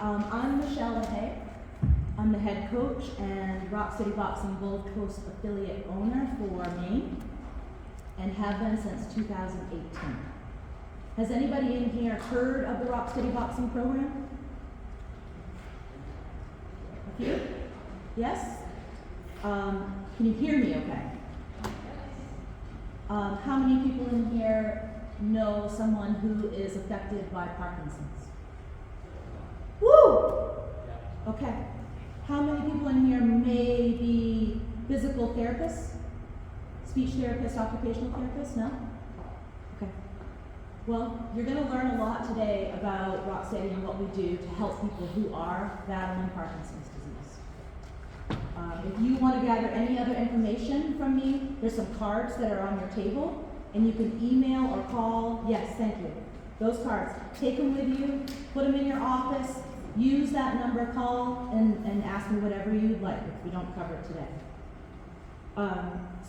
I'm Machelle. I'm the head coach and Rock City Boxing Gold Coast affiliate owner for Maine, and have been since 2018. Has anybody in here heard of the Rock City Boxing program? A few? Yes? Can you hear me okay? How many people in here know someone who is affected by Parkinson's? Woo! Okay. How many people in here may be physical therapists? Speech therapists, occupational therapists? No? Okay. Well, you're going to learn a lot today about Rock Steady and what we do to help people who are battling Parkinson's disease. If you want to gather any other information from me, there's some cards that are on your table, and you can email or call. Yes, thank you. Those cards. Take them with you, put them in your office, use that number, call, and ask me whatever you'd like if we don't cover it today.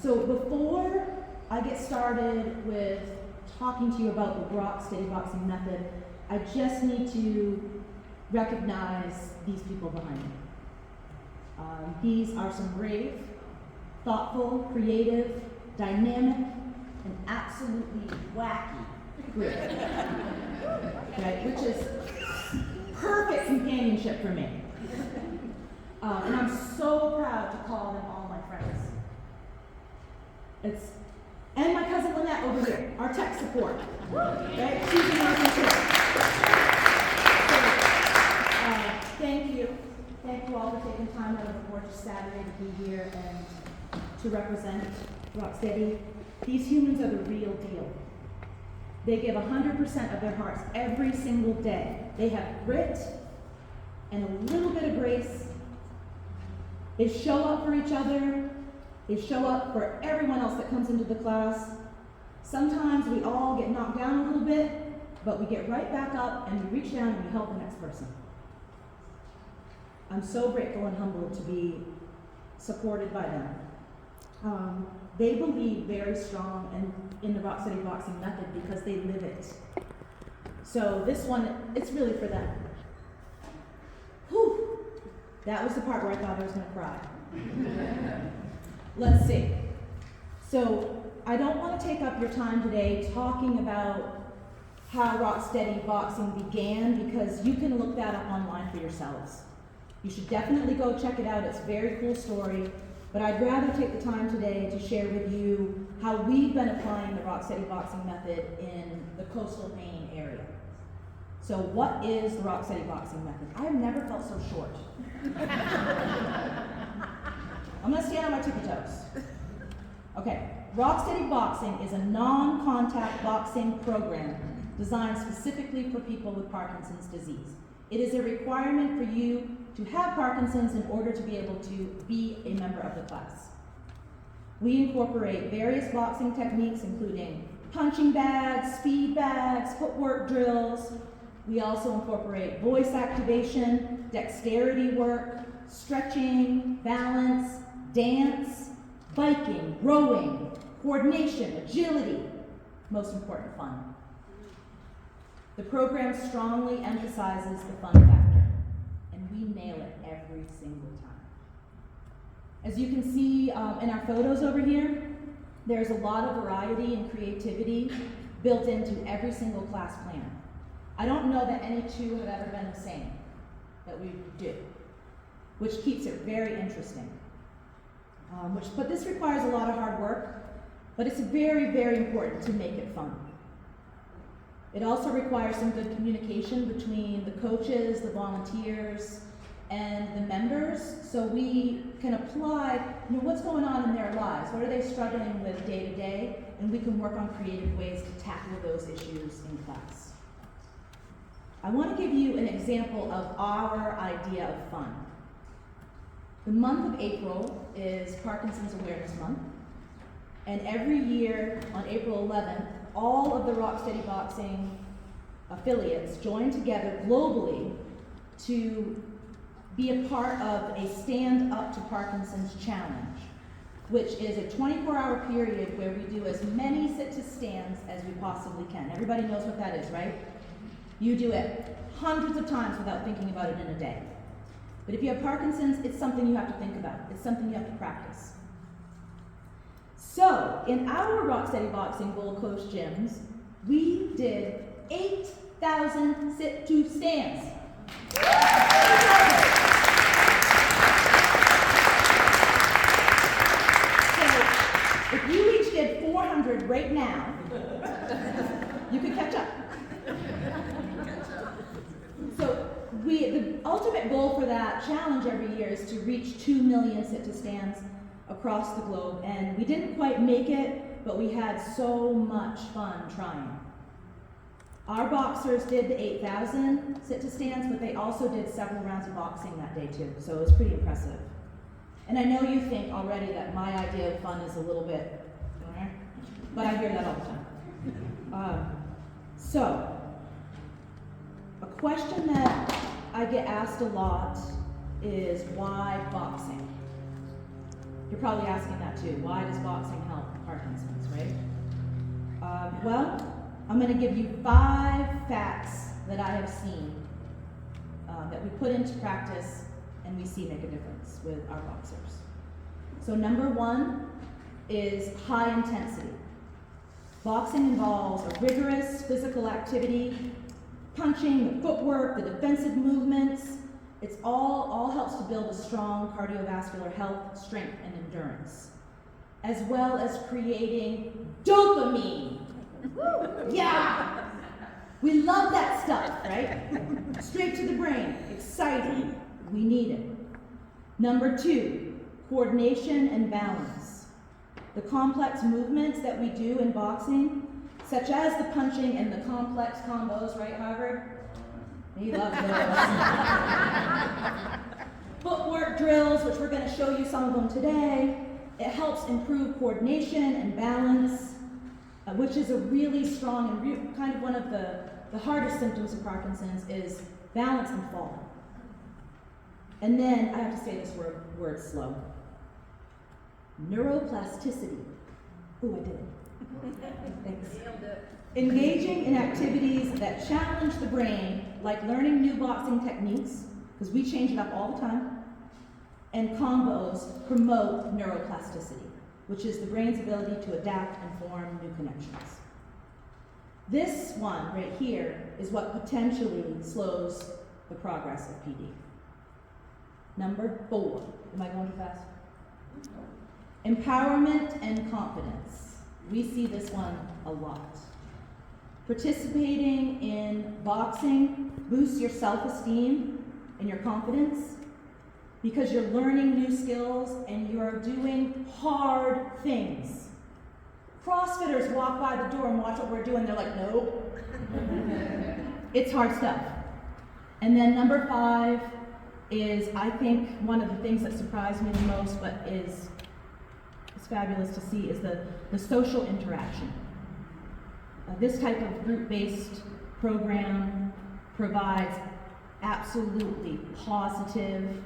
So before I get started with talking to you about the Rock Steady Boxing method, I just need to recognize these people behind me. These are some brave, thoughtful, creative, dynamic, and absolutely wacky group, right? Which is perfect companionship for me. And I'm so proud to call them all my friends. And my cousin Lynette over here, our tech support. Right? She's an awesome too. Thank you. Thank you all for taking time out of a gorgeous Saturday to be here and to represent Rock Steady. These humans are the real deal. They give 100% of their hearts every single day. They have grit and a little bit of grace. They show up for each other. They show up for everyone else that comes into the class. Sometimes we all get knocked down a little bit, but we get right back up and we reach down and we help the next person. I'm so grateful and humbled to be supported by them. They believe very strong in the Rock City Boxing method because they live it. So this one, it's really for them. Whew! That was the part where I thought I was going to cry. Let's see. So I don't want to take up your time today talking about how Rock Steady Boxing began, because you can look that up online for yourselves. You should definitely go check it out. It's a very cool story. But I'd rather take the time today to share with you how we've been applying the Rock Steady Boxing method in the coastal Maine area. So what is the Rock Steady Boxing method? I have never felt so short. I'm going to stand on my tippy toes. Okay, Rock Steady Boxing is a non-contact boxing program designed specifically for people with Parkinson's disease. It is a requirement for you to have Parkinson's in order to be able to be a member of the class. We incorporate various boxing techniques, including punching bags, speed bags, footwork drills. We also incorporate voice activation, dexterity work, stretching, balance, dance, biking, rowing, coordination, agility, most important, fun. The program strongly emphasizes the fun factor, and we nail it every single time. As you can see in our photos over here, there's a lot of variety and creativity built into every single class plan. I don't know that any two have ever been the same that we do, which keeps it very interesting. But this requires a lot of hard work, but it's very, very important to make it fun. It also requires some good communication between the coaches, the volunteers, and the members, so we can apply, what's going on in their lives, what are they struggling with day to day, and we can work on creative ways to tackle those issues in class. I want to give you an example of our idea of fun. The month of April is Parkinson's Awareness Month, and every year on April 11th, all of the Rock Steady Boxing affiliates join together globally to be a part of a Stand Up to Parkinson's challenge, which is a 24-hour period where we do as many sit-to-stands as we possibly can. Everybody knows what that is, right? You do it hundreds of times without thinking about it in a day. But if you have Parkinson's, it's something you have to think about. It's something you have to practice. So, in our Rock Steady Boxing Gold Coast gyms, we did 8,000 sit-to-stands. So, if you each did 400 right now, you could catch up. So, the ultimate goal for that challenge every year is to reach 2 million sit-to-stands across the globe, and we didn't quite make it, but we had so much fun trying. Our boxers did the 8,000 sit-to-stands, but they also did several rounds of boxing that day too, so it was pretty impressive. And I know you think already that my idea of fun is a little bit, but I hear that all the time. So, a question that I get asked a lot is, why boxing? You're probably asking that too. Why does boxing help Parkinson's, right? Well, I'm going to give you 5 facts that I have seen that we put into practice and we see make a difference with our boxers. So number 1 is high intensity. Boxing involves a rigorous physical activity, punching, the footwork, the defensive movements. It's all helps to build a strong cardiovascular health, strength, and endurance, as well as creating dopamine. Yeah! We love that stuff, right? Straight to the brain, exciting. We need it. Number 2, coordination and balance. The complex movements that we do in boxing, such as the punching and the complex combos, right, Harvard? He loves those. Footwork drills, which we're going to show you some of them today. It helps improve coordination and balance, which is a really strong and kind of one of the hardest symptoms of Parkinson's is balance and falling. And then, I have to say this word slow. Neuroplasticity. Ooh, I did it. Thanks. Engaging in activities that challenge the brain, like learning new boxing techniques, because we change it up all the time, and combos promote neuroplasticity, which is the brain's ability to adapt and form new connections. This one right here is what potentially slows the progress of PD. Number 4. Am I going too fast? Empowerment and confidence. We see this one a lot. Participating in boxing boosts your self-esteem and your confidence because you're learning new skills and you're doing hard things. CrossFitters walk by the door and watch what we're doing. They're like, nope. It's hard stuff. And then number 5 is, I think, one of the things that surprised me the most, but is fabulous to see, is the social interaction. This type of group-based program provides absolutely positive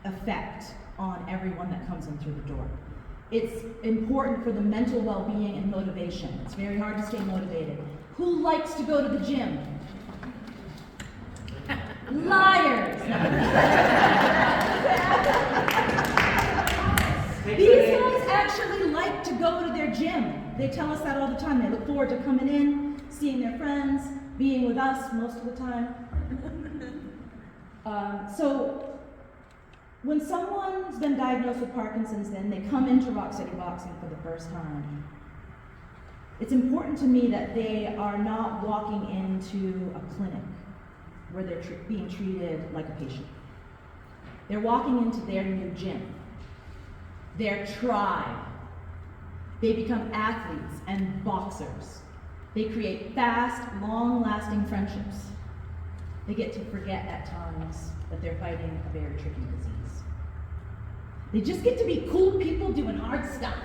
effect on everyone that comes in through the door. It's important for the mental well-being and motivation. It's very hard to stay motivated. Who likes to go to the gym? Liars! These guys actually like to go to their gym. They tell us that all the time. They look forward to coming in, seeing their friends, being with us most of the time. So when someone's been diagnosed with Parkinson's, then they come into Rock Steady Boxing for the first time. It's important to me that they are not walking into a clinic where they're being treated like a patient. They're walking into their new gym, their tribe. They become athletes and boxers. They create fast, long-lasting friendships. They get to forget at times that they're fighting a very tricky disease. They just get to be cool people doing hard stuff,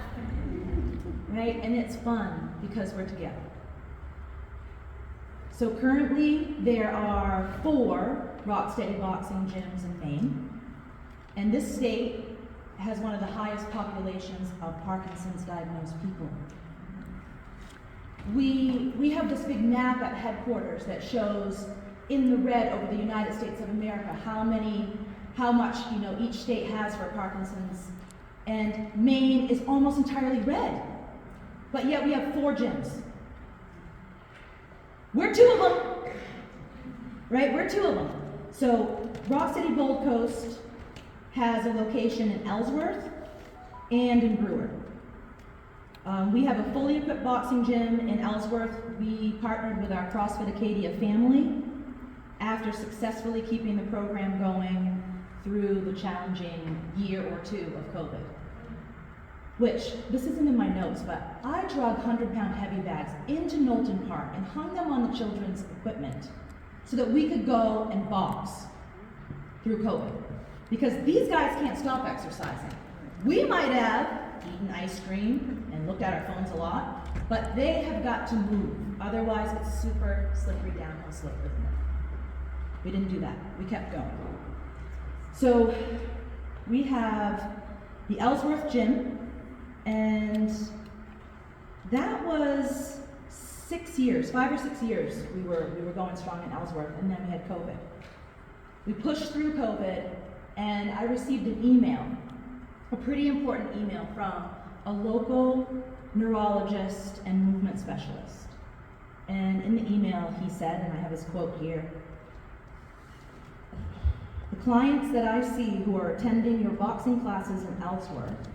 right? And it's fun because we're together. So currently there are 4 Rock Steady Boxing gyms in Maine, and this state has one of the highest populations of Parkinson's diagnosed people. We have this big map at headquarters that shows in the red over the United States of America, how much, each state has for Parkinson's. And Maine is almost entirely red. But yet we have 4 gyms. We're 2 of them. Right? We're 2 of them. So Rock City Gold Coast has a location in Ellsworth and in Brewer. We have a fully equipped boxing gym in Ellsworth. We partnered with our CrossFit Acadia family after successfully keeping the program going through the challenging year or 2 of COVID. Which, this isn't in my notes, but I drug 100-pound heavy bags into Knowlton Park and hung them on the children's equipment so that we could go and box through COVID. Because these guys can't stop exercising. We might have eaten ice cream and looked at our phones a lot, but they have got to move. Otherwise, it's super slippery downhill slope, isn't it? We didn't do that. We kept going. So we have the Ellsworth Gym, and that was 5 or 6 years we were going strong in Ellsworth, and then we had COVID. We pushed through COVID, and I received an email, a pretty important email from a local neurologist and movement specialist. And in the email he said, and I have his quote here, "The clients that I see who are attending your boxing classes in Ellsworth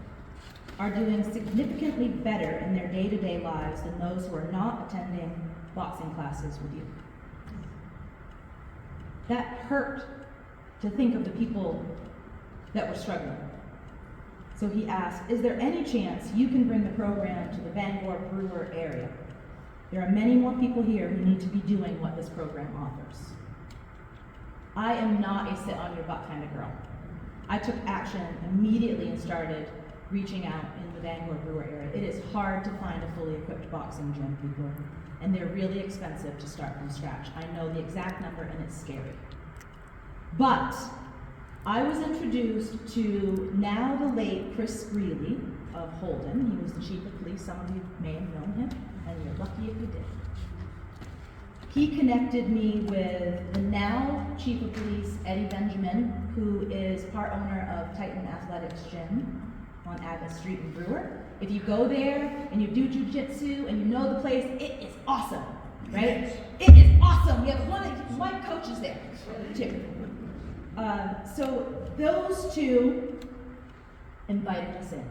are doing significantly better in their day-to-day lives than those who are not attending boxing classes with you." That hurt to think of the people that were struggling. So he asked, "Is there any chance you can bring the program to the Bangor Brewer area? There are many more people here who need to be doing what this program offers." I am not a sit-on-your-butt kind of girl. I took action immediately and started reaching out in the Bangor Brewer area. It is hard to find a fully equipped boxing gym, people, and they're really expensive to start from scratch. I know the exact number, and it's scary. But I was introduced to now the late Chris Greeley of Holden. He was the chief of police. Some of you may have known him, and you're lucky if you did. He connected me with the now chief of police, Eddie Benjamin, who is part owner of Titan Athletics Gym on Agnes Street in Brewer. If you go there and you do jujitsu and you know the place, it is awesome, right? It is awesome. We have one coach is there too. So those 2 invited us in.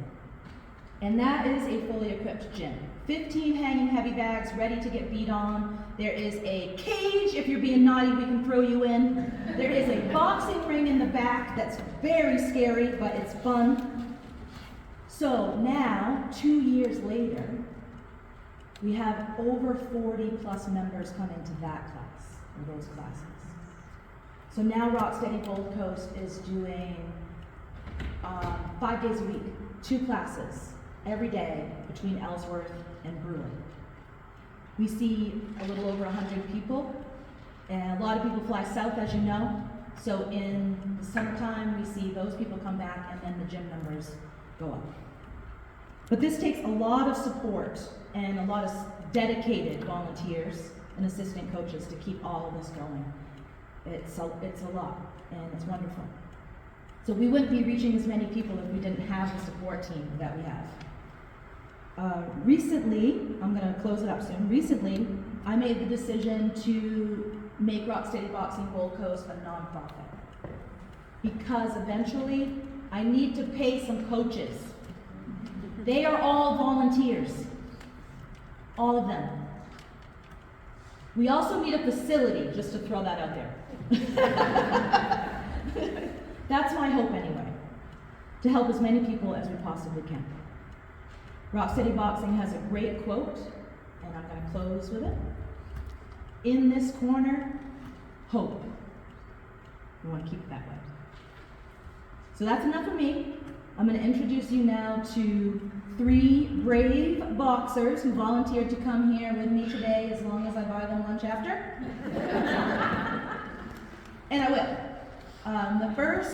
And that is a fully equipped gym. 15 hanging heavy bags ready to get beat on. There is a cage, if you're being naughty, we can throw you in. There is a boxing ring in the back that's very scary, but it's fun. So now, 2 years later, we have over 40 plus members coming to that class, or those classes. So now Rock Steady Gold Coast is doing 5 days a week, 2 classes every day between Ellsworth and Brewer. We see a little over 100 people, and a lot of people fly south, as you know. So in the summertime, we see those people come back, and then the gym numbers go up. But this takes a lot of support and a lot of dedicated volunteers and assistant coaches to keep all of this going. It's a lot, and it's wonderful. So we wouldn't be reaching as many people if we didn't have the support team that we have. Recently, I'm going to close it up soon. Recently, I made the decision to make Rock Steady Boxing Gold Coast a nonprofit, because eventually I need to pay some coaches. They are all volunteers, all of them. We also need a facility, just to throw that out there. That's my hope anyway, to help as many people as we possibly can. Rock City Boxing has a great quote, and I'm going to close with it. "In this corner, hope." We want to keep it that way. So that's enough of me. I'm going to introduce you now to 3 brave boxers who volunteered to come here with me today, as long as I buy them lunch after. And I will. The first